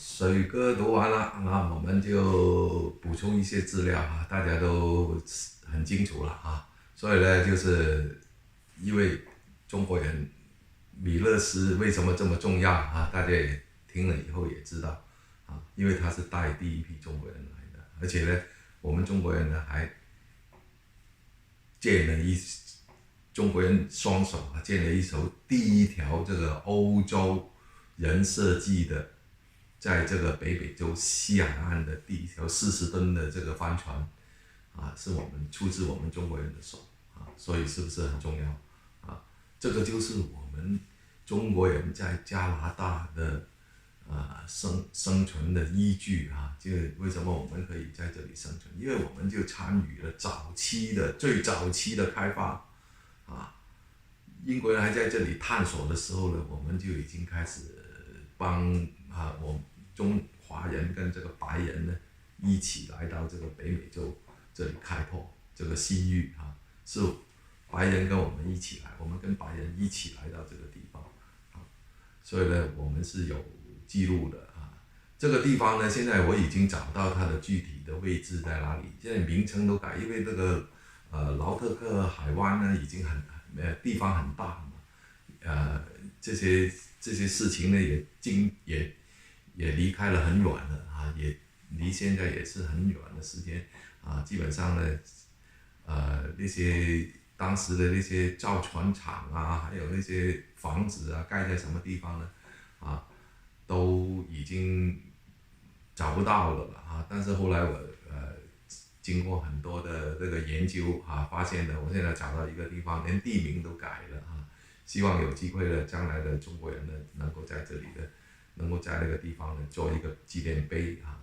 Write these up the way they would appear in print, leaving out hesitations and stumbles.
水哥读完了，那我们就补充一些资料啊，大家都很清楚了啊。所以呢，就是因为中国人米勒斯为什么这么重要啊？大家也听了以后也知道啊，因为他是带第一批中国人来的，而且呢，我们中国人呢还建了一中国人双手啊建了一艘第一条这个欧洲人设计的。在这个北美洲西海岸的第一条40吨的这个帆船，啊，是我们出自我们中国人的手，啊，所以是不是很重要？啊，这个就是我们中国人在加拿大的生存的依据啊，就为什么我们可以在这里生存？因为我们就参与了最早期的开发，啊，英国人还在这里探索的时候呢，我们就已经开始帮我中华人跟这个白人呢一起来到这个北美洲这里开拓这个西域啊，是白人跟我们一起来，我们跟白人一起来到这个地方啊，所以呢，我们是有记录的啊。这个地方呢，现在我已经找到它的具体的位置在哪里，现在名称都改，因为这个劳特克海湾呢已经地方很大嘛，这些事情呢也离开了很远了啊，也离现在也是很远的时间啊。基本上呢，那些当时的那些造船厂啊，还有那些房子啊，盖在什么地方呢？啊，都已经找不到了啊。但是后来我经过很多的这个研究啊，发现呢，我现在找到一个地方，连地名都改了啊。希望有机会呢，将来的中国人呢，能够在这里的。能够在那个地方呢做一个纪念碑啊，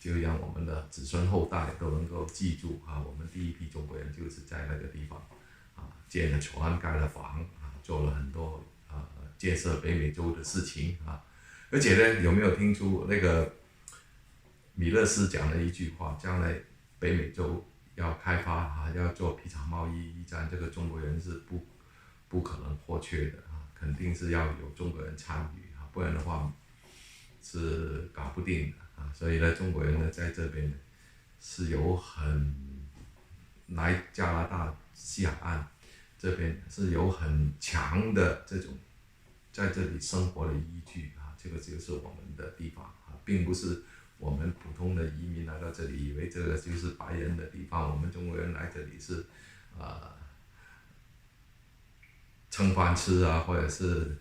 就让我们的子孙后代都能够记住啊，我们第一批中国人就是在那个地方建了船、盖了房做了很多建设北美洲的事情啊。而且呢，有没有听出那个米勒斯讲了一句话，将来北美洲要开发要做皮草贸易战，这个中国人是不可能或缺的。肯定是要有中国人参与不然的话是搞不定的所以呢，中国人呢在这边是来加拿大西海岸这边是有很强的这种在这里生活的依据这个就是我们的地方并不是我们普通的移民来到这里以为这个就是白人的地方，我们中国人来这里是蹭饭吃或者是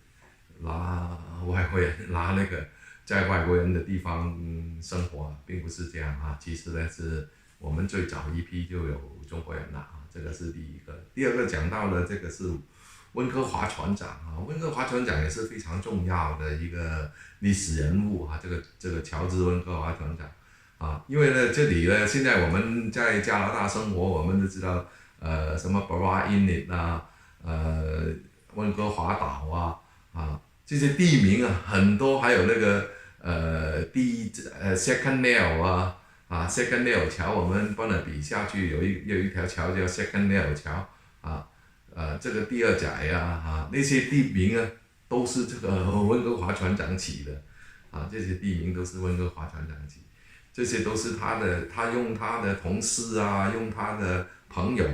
拿外国人拿那个在外国人的地方生活并不是这样其实呢，是我们最早一批就有中国人了这个是第一个。第二个讲到的这个是温哥华船长温哥华船长也是非常重要的一个历史人物这个乔治温哥华船长因为呢，这里呢，现在我们在加拿大生活，我们都知道什么 Bra Inlet 温哥华岛这些地名很多，还有那个Second Nail Second Nail 桥，我们巴拿比下去有一条桥叫 Second Nail 桥这个第二仔那些地名都是这个温哥华船长起的这些地名都是温哥华船长起，这些都是他用他的同事用他的朋友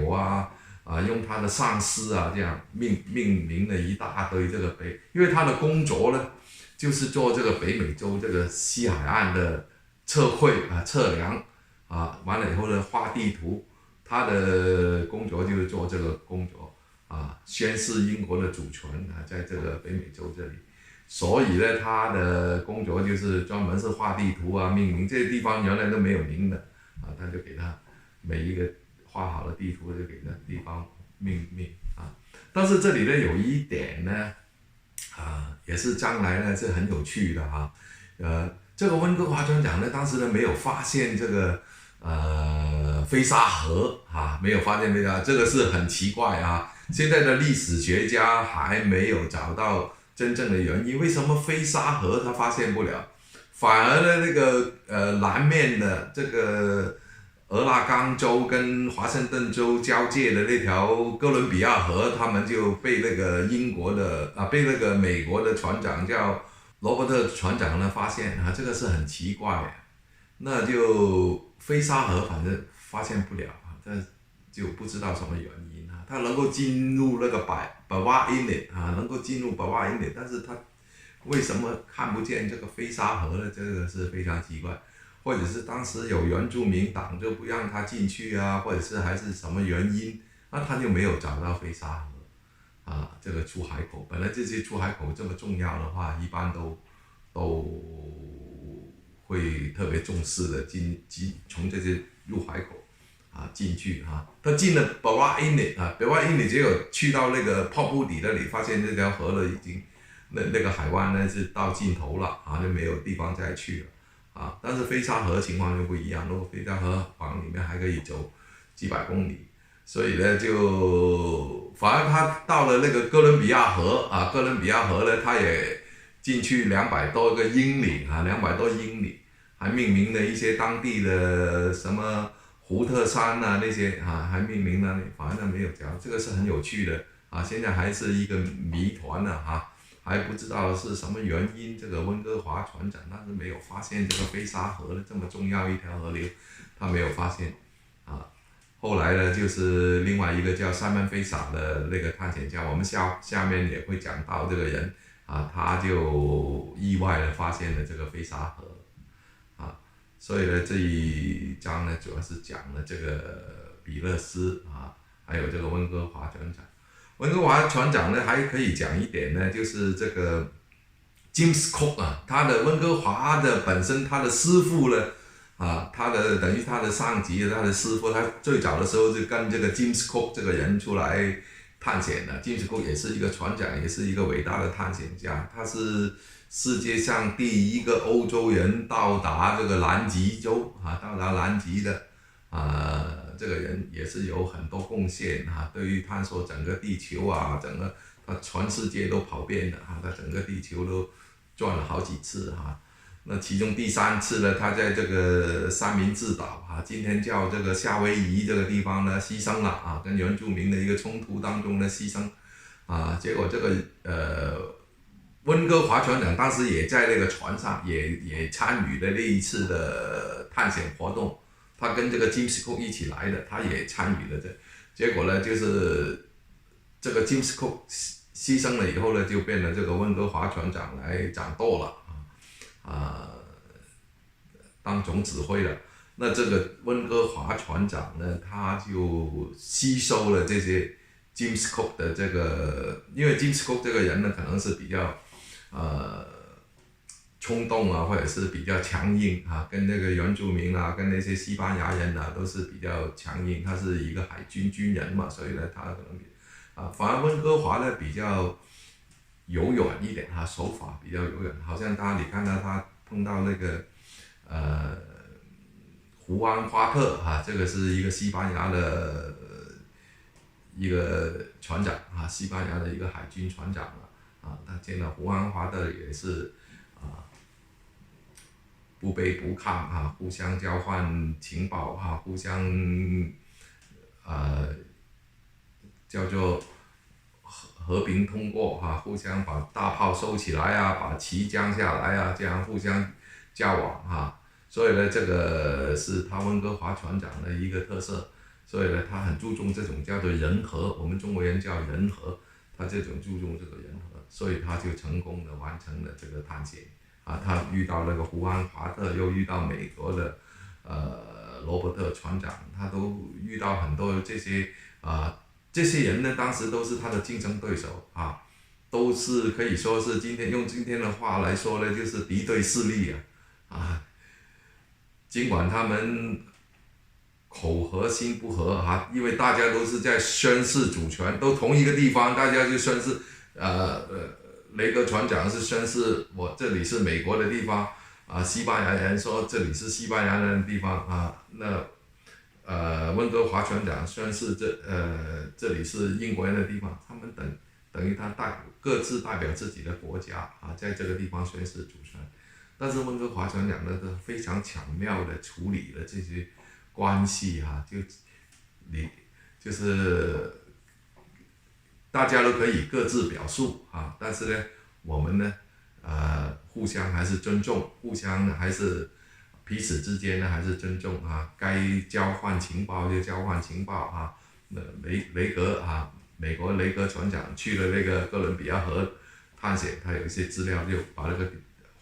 用他的上司这样命名了一大堆这个碑，因为他的工作呢，就是做这个北美洲这个西海岸的测绘测量完了以后呢画地图，他的工作就是做这个工作宣示英国的主权在这个北美洲这里，所以呢他的工作就是专门是画地图命名这些地方原来都没有名的他就给他每一个画好了地图就给那地方命名但是这里呢有一点呢也是将来呢是很有趣的这个温哥华船长呢当时呢没有发现这个飞沙河没有发现这个是很奇怪现在的历史学家还没有找到真正的原因，为什么飞沙河他发现不了，反而呢那个南面的这个俄勒冈州跟华盛顿州交界的那条哥伦比亚河，他们就被那个被那个美国的船长叫罗伯特船长呢发现这个是很奇怪，那就飞沙河反正发现不了但就不知道什么原因它能够进入那个百万英里能够进入百万英里，但是它为什么看不见这个飞沙河呢？这个是非常奇怪，或者是当时有原住民挡着不让他进去或者是还是什么原因，那他就没有找到飞沙河这个出海口。本来这些出海口这么重要的话，一般都会特别重视的从这些入海口进去他进了百万英里百万英里结果去到那个泡布底那里，发现这条河了已经那个海湾呢是到尽头了就没有地方再去了但是飞沙河情况就不一样，如果飞沙河往里面还可以走几百公里，所以呢就反而他到了那个哥伦比亚河哥伦比亚河呢他也进去200多个英里200多英里，还命名了一些当地的什么胡特山那些还命名了，反正没有讲，这个是很有趣的现在还是一个谜团还不知道是什么原因，这个温哥华船长但是没有发现这个飞沙河这么重要一条河流，他没有发现后来呢就是另外一个叫塞门菲萨的那个探险家，我们下面也会讲到这个人他就意外的发现了这个飞沙河所以呢这一章呢主要是讲了这个比勒斯还有这个温哥华船长。温哥华船长呢还可以讲一点呢，就是这个 James Cook 他的温哥华的本身他的师傅呢他的等于他的上级他的师傅，他最早的时候就跟这个 James Cook 这个人出来探险的。 James Cook 也是一个船长，也是一个伟大的探险家，他是世界上第一个欧洲人到达这个南极洲到达南极的这个人也是有很多贡献对于探索整个地球整个他全世界都跑遍了他整个地球都转了好几次那其中第3次呢，他在这个三明治岛今天叫这个夏威夷这个地方呢牺牲了跟原住民的一个冲突当中呢牺牲结果这个温哥华船长当时也在那个船上也参与了那一次的探险活动，他跟这个 James Cook 一起来的，他也参与了结果呢就是这个 James Cook 牺牲了以后呢，就变成这个温哥华船长来掌舵了当总指挥了。那这个温哥华船长呢，他就吸收了这些 James Cook 的这个，因为 James Cook 这个人呢，可能是比较冲动或者是比较强硬跟那个原住民跟那些西班牙人都是比较强硬，他是一个海军军人嘛，所以呢，他可能反而温哥华呢比较柔软一点手法比较柔软，好像你看到他碰到那个胡安花特这个是一个西班牙的一个船长西班牙的一个海军船长他见到胡安花特也是不卑不亢互相交换情报互相叫做和平通过互相把大炮收起来把旗降下来这样互相交往所以呢，这个是他温哥华船长的一个特色，所以呢，他很注重这种叫做人和，我们中国人叫人和，他这种注重这个人和，所以他就成功的完成了这个探险他遇到那个胡安华特，又遇到美国的罗伯特船长，他都遇到很多这些这些人呢，当时都是他的竞争对手都是可以说是用今天的话来说呢，就是敌对势力尽管他们口和心不和因为大家都是在宣示主权，都同一个地方，大家就宣示雷格船长是宣示我这里是美国的地方西班牙人说这里是西班牙人的地方那温哥华船长宣示这里是英国人的地方，他们等于他各自代表自己的国家在这个地方宣示主权。但是温哥华船长呢，非常巧妙的处理了这些关系就是大家都可以各自表述但是呢，我们呢互相还是尊重，互相还是彼此之间呢还是尊重啊，该交换情报就交换情报啊。雷格啊，美国雷格船长去了那个哥伦比亚河探险，他有一些资料就把那个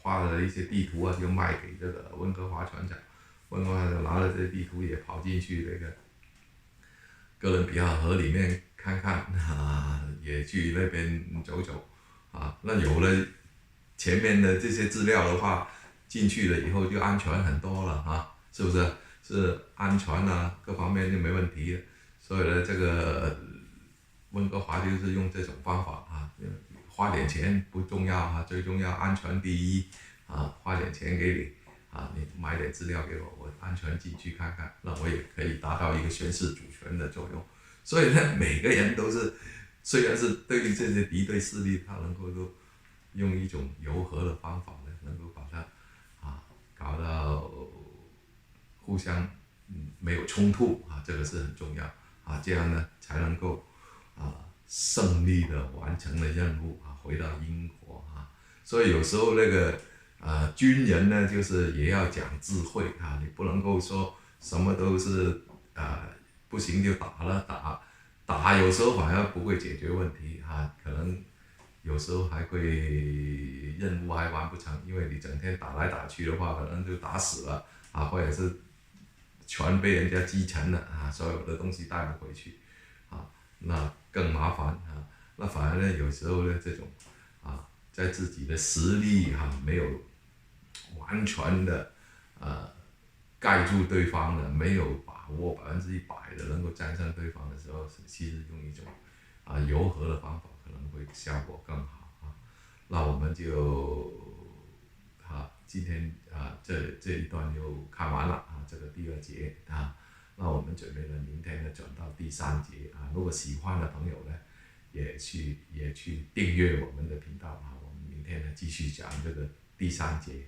画了一些地图啊，就卖给这个温哥华船长，温哥华船长拿了这些地图也跑进去那个哥伦比亚河里面看看啊，也去那边走走啊。那有了前面的这些资料的话，进去了以后就安全很多了啊，是不是？是安全啊，各方面就没问题了。所以呢，这个温哥华就是用这种方法啊，花点钱不重要啊，最重要安全第一啊，花点钱给你啊，你买点资料给我，我安全进去看看，那我也可以达到一个宣示主权的作用。所以呢，每个人都是，虽然是对于这些敌对势力，他能够都用一种柔和的方法呢，能够把它啊搞到互相没有冲突啊，这个是很重要啊，这样呢才能够胜利的完成了任务啊，回到英国啊。所以有时候那个军人呢，就是也要讲智慧啊，你不能够说什么都是不行就打了，打有时候反而不会解决问题啊，可能有时候还会任务还完不成，因为你整天打来打去的话，可能就打死了啊，或者是全被人家击沉了啊，所有的东西带不回去啊，那更麻烦啊。那反而呢，有时候呢，这种在自己的实力没有完全的盖住对方的，没有把握100%的能够战胜对方的时候，其实用一种柔和的方法可能会效果更好啊。那我们就今天这一段就看完了啊，这个第2节啊，那我们准备呢明天呢转到第3节啊。如果喜欢的朋友呢，也去订阅我们的频道啊，我们明天呢继续讲这个第3节。